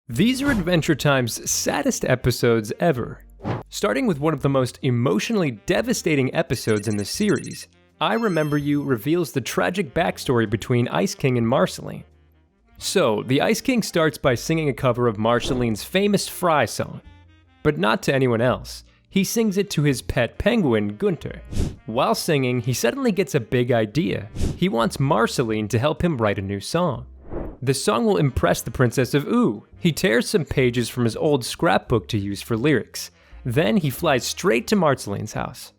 These are Adventure Time's saddest episodes ever. Starting with one of the most emotionally devastating episodes in the series, I Remember You reveals the tragic backstory between Ice King and Marceline. So, the Ice King starts by singing a cover of Marceline's famous Fry song, but not to anyone else. He sings it to his pet penguin, Gunther. While singing, he suddenly gets a big idea. He wants Marceline to help him write a new song. The song will impress the Princess of Ooo. He tears some pages from his old scrapbook to use for lyrics. Then he flies straight to Marceline's house.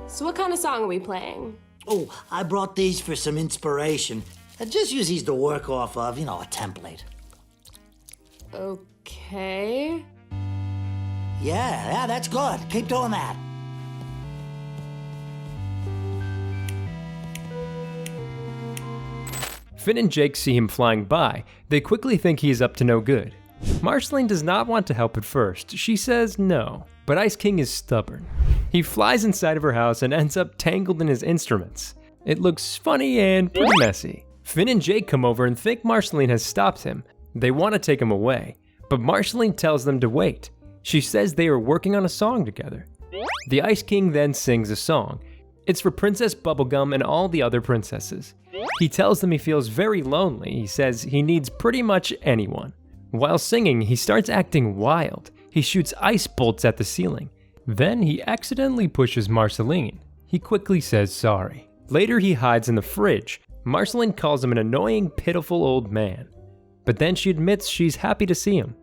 So what kind of song are we playing? Oh, I brought these for some inspiration. Just use these to work off of, a template. Okay. Yeah, that's good. Keep doing that. Finn and Jake see him flying by. They quickly think he is up to no good. Marceline does not want to help at first. She says no, but Ice King is stubborn. He flies inside of her house and ends up tangled in his instruments. It looks funny and pretty messy. Finn and Jake come over and think Marceline has stopped him. They want to take him away, but Marceline tells them to wait. She says they are working on a song together. The Ice King then sings a song. It's for Princess Bubblegum and all the other princesses. He tells them he feels very lonely. He says he needs pretty much anyone. While singing, he starts acting wild. He shoots ice bolts at the ceiling. Then he accidentally pushes Marceline. He quickly says sorry. Later he hides in the fridge. Marceline calls him an annoying, pitiful old man. But then she admits she's happy to see him.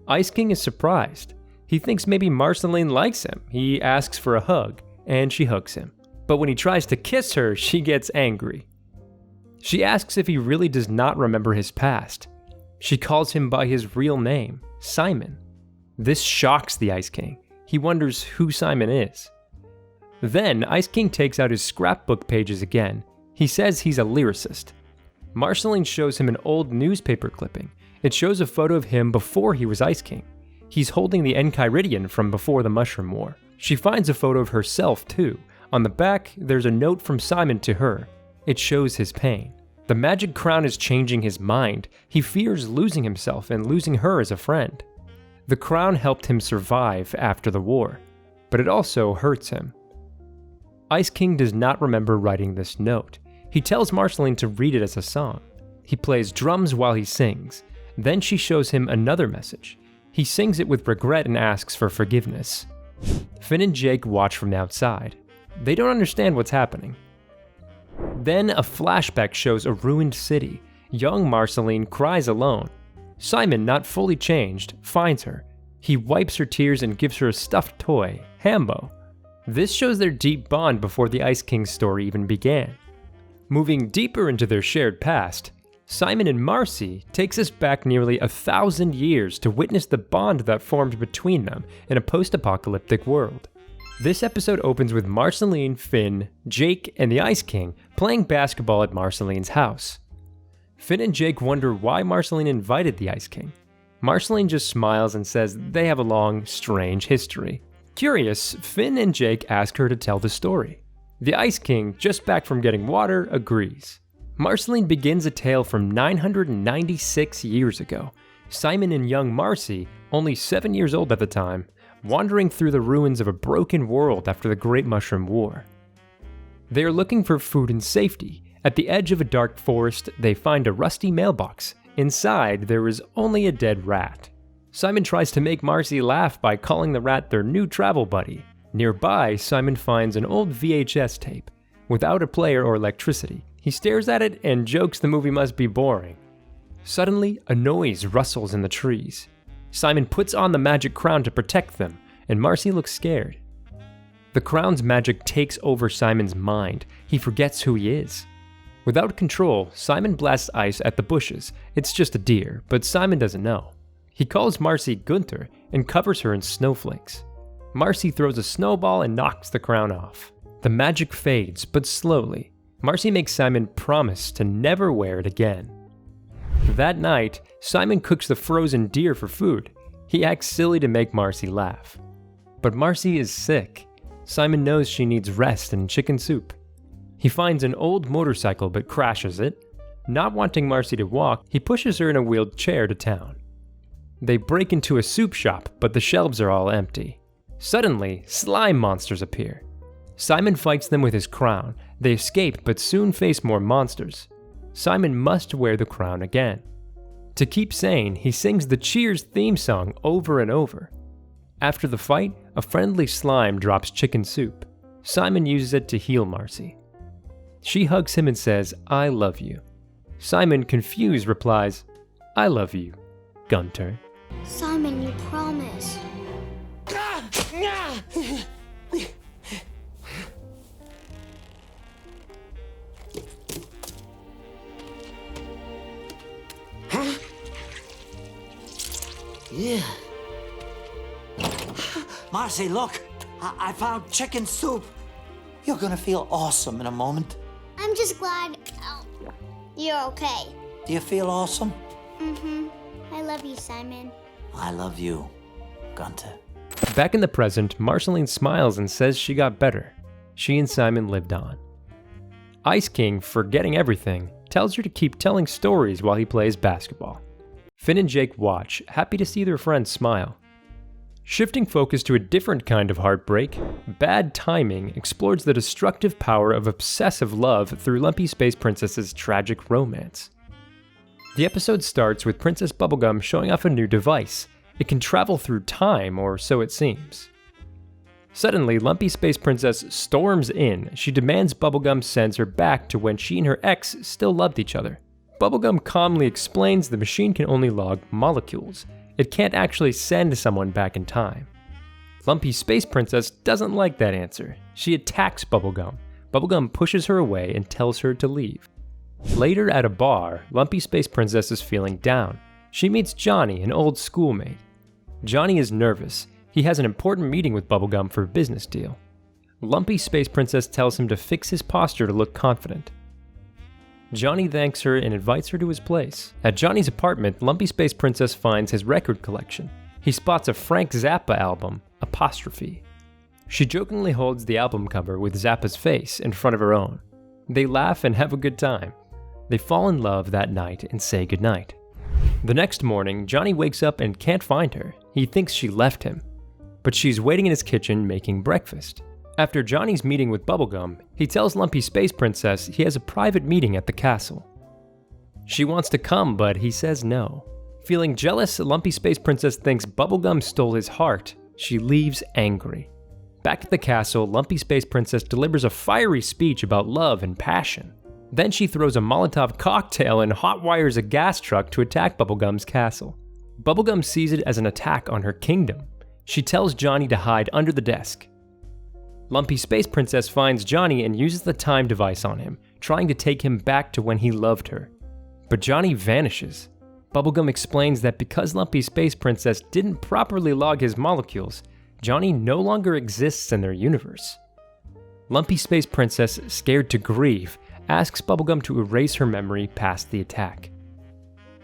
Ice King is surprised. He thinks maybe Marceline likes him. He asks for a hug, and she hugs him. But when he tries to kiss her, she gets angry. She asks if he really does not remember his past. She calls him by his real name, Simon. This shocks the Ice King. He wonders who Simon is. Then, Ice King takes out his scrapbook pages again. He says he's a lyricist. Marceline shows him an old newspaper clipping. It shows a photo of him before he was Ice King. He's holding the Enchiridion from before the Mushroom War. She finds a photo of herself, too. On the back, there's a note from Simon to her. It shows his pain. The magic crown is changing his mind. He fears losing himself and losing her as a friend. The crown helped him survive after the war, but it also hurts him. Ice King does not remember writing this note. He tells Marceline to read it as a song. He plays drums while he sings. Then she shows him another message. He sings it with regret and asks for forgiveness. Finn and Jake watch from the outside. They don't understand what's happening. Then a flashback shows a ruined city. Young Marceline cries alone. Simon, not fully changed, finds her. He wipes her tears and gives her a stuffed toy, Hambo. This shows their deep bond before the Ice King's story even began. Moving deeper into their shared past, Simon and Marcy takes us back nearly 1,000 years to witness the bond that formed between them in a post-apocalyptic world. This episode opens with Marceline, Finn, Jake, and the Ice King playing basketball at Marceline's house. Finn and Jake wonder why Marceline invited the Ice King. Marceline just smiles and says they have a long, strange history. Curious, Finn and Jake ask her to tell the story. The Ice King, just back from getting water, agrees. Marceline begins a tale from 996 years ago. Simon and young Marcy, only 7 years old at the time, wandering through the ruins of a broken world after the Great Mushroom War. They are looking for food and safety. At the edge of a dark forest, they find a rusty mailbox. Inside, there is only a dead rat. Simon tries to make Marcy laugh by calling the rat their new travel buddy. Nearby, Simon finds an old VHS tape. Without a player or electricity, he stares at it and jokes the movie must be boring. Suddenly, a noise rustles in the trees. Simon puts on the magic crown to protect them, and Marcy looks scared. The crown's magic takes over Simon's mind. He forgets who he is. Without control, Simon blasts ice at the bushes. It's just a deer, but Simon doesn't know. He calls Marcy Gunther and covers her in snowflakes. Marcy throws a snowball and knocks the crown off. The magic fades, but slowly. Marcy makes Simon promise to never wear it again. That night, Simon cooks the frozen deer for food. He acts silly to make Marcy laugh. But Marcy is sick. Simon knows she needs rest and chicken soup. He finds an old motorcycle but crashes it. Not wanting Marcy to walk, he pushes her in a wheeled chair to town. They break into a soup shop, but the shelves are all empty. Suddenly, slime monsters appear. Simon fights them with his crown. They escape, but soon face more monsters. Simon must wear the crown again. To keep sane, he sings the Cheers theme song over and over. After the fight, a friendly slime drops chicken soup. Simon uses it to heal Marcy. She hugs him and says, "I love you." Simon, confused, replies, "I love you, Gunter." Simon, you promise. Yeah. Marcy, look. I found chicken soup. You're gonna feel awesome in a moment. I'm just glad you're okay. Do you feel awesome? Mm-hmm. I love you, Simon. I love you, Gunter. Back in the present, Marceline smiles and says she got better. She and Simon lived on. Ice King, forgetting everything, tells her to keep telling stories while he plays basketball. Finn and Jake watch, happy to see their friends smile. Shifting focus to a different kind of heartbreak, Bad Timing explores the destructive power of obsessive love through Lumpy Space Princess's tragic romance. The episode starts with Princess Bubblegum showing off a new device. It can travel through time, or so it seems. Suddenly, Lumpy Space Princess storms in. She demands Bubblegum sends her back to when she and her ex still loved each other. Bubblegum calmly explains the machine can only log molecules. It can't actually send someone back in time. Lumpy Space Princess doesn't like that answer. She attacks Bubblegum. Bubblegum pushes her away and tells her to leave. Later at a bar, Lumpy Space Princess is feeling down. She meets Johnny, an old schoolmate. Johnny is nervous. He has an important meeting with Bubblegum for a business deal. Lumpy Space Princess tells him to fix his posture to look confident. Johnny thanks her and invites her to his place. At Johnny's apartment, Lumpy Space Princess finds his record collection. He spots a Frank Zappa album, Apostrophe. She jokingly holds the album cover with Zappa's face in front of her own. They laugh and have a good time. They fall in love that night and say goodnight. The next morning, Johnny wakes up and can't find her. He thinks she left him. But she's waiting in his kitchen making breakfast. After Johnny's meeting with Bubblegum, he tells Lumpy Space Princess he has a private meeting at the castle. She wants to come, but he says no. Feeling jealous, Lumpy Space Princess thinks Bubblegum stole his heart. She leaves angry. Back at the castle, Lumpy Space Princess delivers a fiery speech about love and passion. Then she throws a Molotov cocktail and hotwires a gas truck to attack Bubblegum's castle. Bubblegum sees it as an attack on her kingdom. She tells Johnny to hide under the desk. Lumpy Space Princess finds Johnny and uses the time device on him, trying to take him back to when he loved her. But Johnny vanishes. Bubblegum explains that because Lumpy Space Princess didn't properly log his molecules, Johnny no longer exists in their universe. Lumpy Space Princess, scared to grieve, asks Bubblegum to erase her memory past the attack.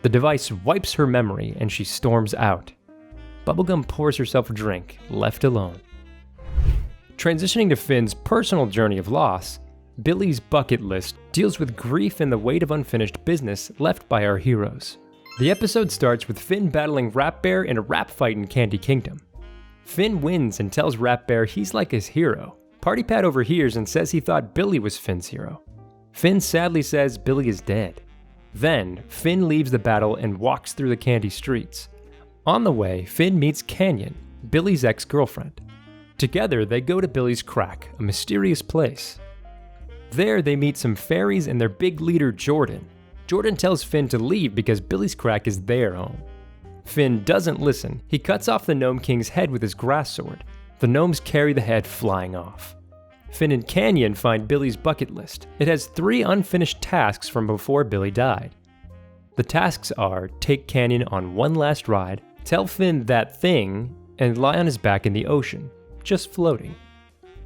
The device wipes her memory and she storms out. Bubblegum pours herself a drink, left alone. Transitioning to Finn's personal journey of loss, Billy's bucket list deals with grief and the weight of unfinished business left by our heroes. The episode starts with Finn battling Rat Bear in a rap fight in Candy Kingdom. Finn wins and tells Rat Bear he's like his hero. Party Pat overhears and says he thought Billy was Finn's hero. Finn sadly says Billy is dead. Then, Finn leaves the battle and walks through the candy streets. On the way, Finn meets Canyon, Billy's ex-girlfriend. Together, they go to Billy's Crack, a mysterious place. There, they meet some fairies and their big leader, Jordan. Jordan tells Finn to leave because Billy's Crack is their home. Finn doesn't listen. He cuts off the Gnome King's head with his grass sword. The gnomes carry the head flying off. Finn and Canyon find Billy's bucket list. It has 3 unfinished tasks from before Billy died. The tasks are take Canyon on one last ride, tell Finn that thing, and lie on his back in the ocean, just floating.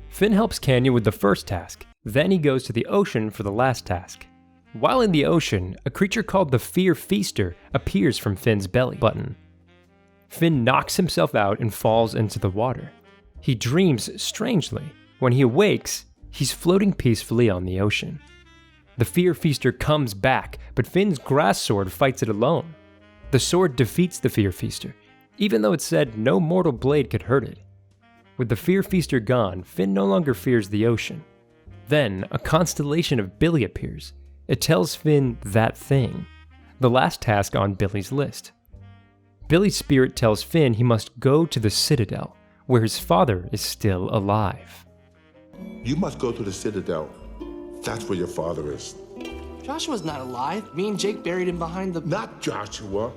Finn helps Canyon with the first task, then he goes to the ocean for the last task. While in the ocean, a creature called the Fear Feaster appears from Finn's belly button. Finn knocks himself out and falls into the water. He dreams strangely. When he awakes, he's floating peacefully on the ocean. The Fear Feaster comes back, but Finn's grass sword fights it alone. The sword defeats the Fear Feaster, even though it said no mortal blade could hurt it. With the Fear Feaster gone, Finn no longer fears the ocean. Then, a constellation of Billy appears. It tells Finn that thing, the last task on Billy's list. Billy's spirit tells Finn he must go to the Citadel, where his father is still alive. You must go to the Citadel. That's where your father is. Joshua's not alive. Me and Jake buried him behind the... Not Joshua.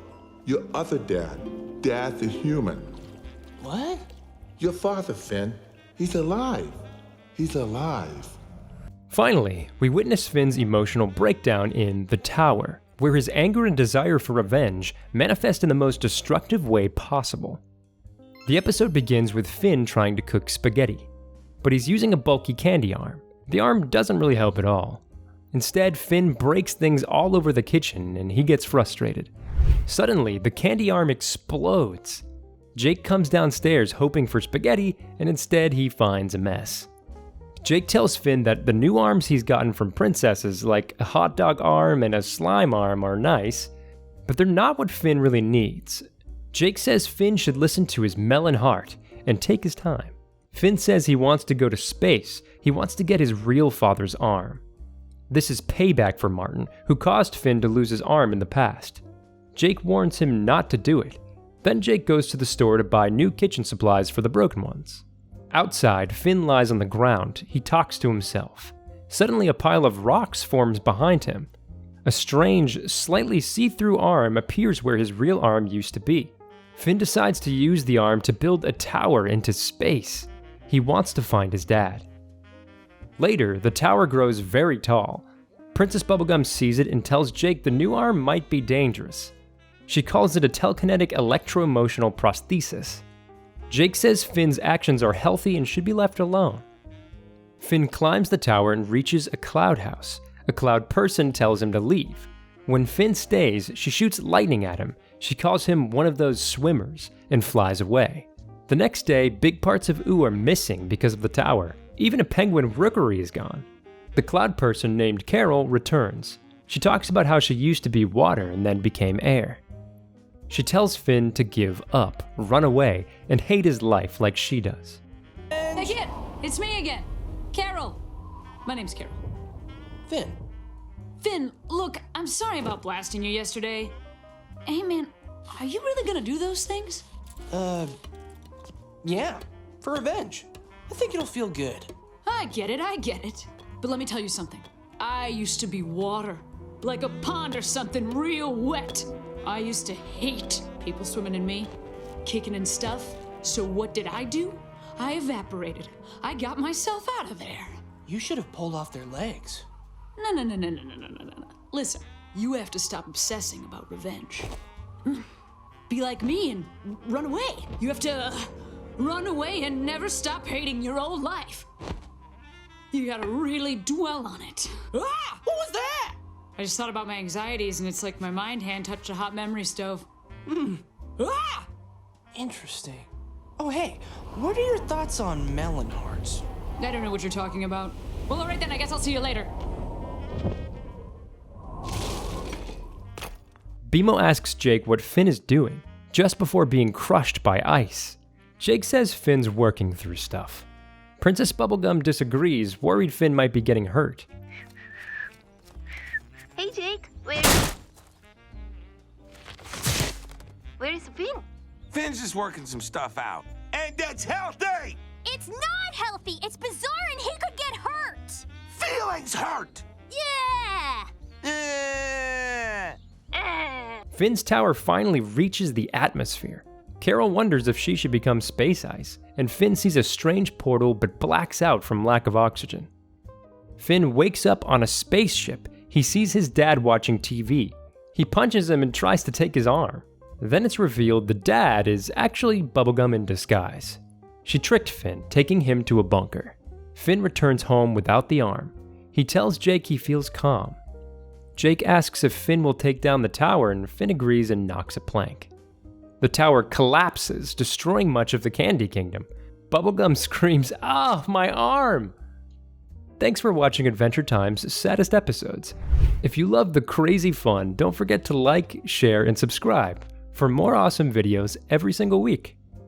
Your other dad. Dad the human. What? Your father, Finn. He's alive. He's alive. Finally, we witness Finn's emotional breakdown in The Tower, where his anger and desire for revenge manifest in the most destructive way possible. The episode begins with Finn trying to cook spaghetti, but he's using a bulky candy arm. The arm doesn't really help at all. Instead, Finn breaks things all over the kitchen and he gets frustrated. Suddenly, the candy arm explodes. Jake comes downstairs hoping for spaghetti, and instead he finds a mess. Jake tells Finn that the new arms he's gotten from princesses, like a hot dog arm and a slime arm, are nice, but they're not what Finn really needs. Jake says Finn should listen to his melon heart and take his time. Finn says he wants to go to space. He wants to get his real father's arm. This is payback for Martin, who caused Finn to lose his arm in the past. Jake warns him not to do it. Then Jake goes to the store to buy new kitchen supplies for the broken ones. Outside, Finn lies on the ground. He talks to himself. Suddenly, a pile of rocks forms behind him. A strange, slightly see-through arm appears where his real arm used to be. Finn decides to use the arm to build a tower into space. He wants to find his dad. Later, the tower grows very tall. Princess Bubblegum sees it and tells Jake the new arm might be dangerous. She calls it a telekinetic electro-emotional prosthesis. Jake says Finn's actions are healthy and should be left alone. Finn climbs the tower and reaches a cloud house. A cloud person tells him to leave. When Finn stays, she shoots lightning at him. She calls him one of those swimmers and flies away. The next day, big parts of Ooo are missing because of the tower. Even a penguin rookery is gone. The cloud person named Carol returns. She talks about how she used to be water and then became air. She tells Finn to give up, run away, and hate his life like she does. Hey kid, it's me again. Carol. My name's Carol. Finn. Finn, look, I'm sorry about blasting you yesterday. Hey man, are you really gonna do those things? Yeah. For revenge. I think it'll feel good. I get it. But let me tell you something. I used to be water. Like a pond or something real wet. I used to hate people swimming in me, kicking and stuff. So what did I do? I evaporated. I got myself out of there. You should have pulled off their legs. No. Listen, you have to stop obsessing about revenge. Be like me and run away. You have to run away and never stop hating your old life. You gotta really dwell on it. Ah! What was that? I just thought about my anxieties and it's like my mind hand touched a hot memory stove. Ah! Interesting. Oh, hey, what are your thoughts on melon hearts? I don't know what you're talking about. Well, alright then, I guess I'll see you later. Bimo asks Jake what Finn is doing, just before being crushed by ice. Jake says Finn's working through stuff. Princess Bubblegum disagrees, worried Finn might be getting hurt. Hey, Jake. Where is Finn? Finn's just working some stuff out. And that's healthy! It's not healthy. It's bizarre and he could get hurt. Feelings hurt! Yeah. Finn's tower finally reaches the atmosphere. Carol wonders if she should become space ice, and Finn sees a strange portal but blacks out from lack of oxygen. Finn wakes up on a spaceship. He sees his dad watching TV. He punches him and tries to take his arm. Then it's revealed the dad is actually Bubblegum in disguise. She tricked Finn, taking him to a bunker. Finn returns home without the arm. He tells Jake he feels calm. Jake asks if Finn will take down the tower, and Finn agrees and knocks a plank. The tower collapses, destroying much of the Candy Kingdom. Bubblegum screams, "Ah, my arm!" Thanks for watching Adventure Time's saddest episodes. If you love the crazy fun, don't forget to like, share, and subscribe for more awesome videos every single week.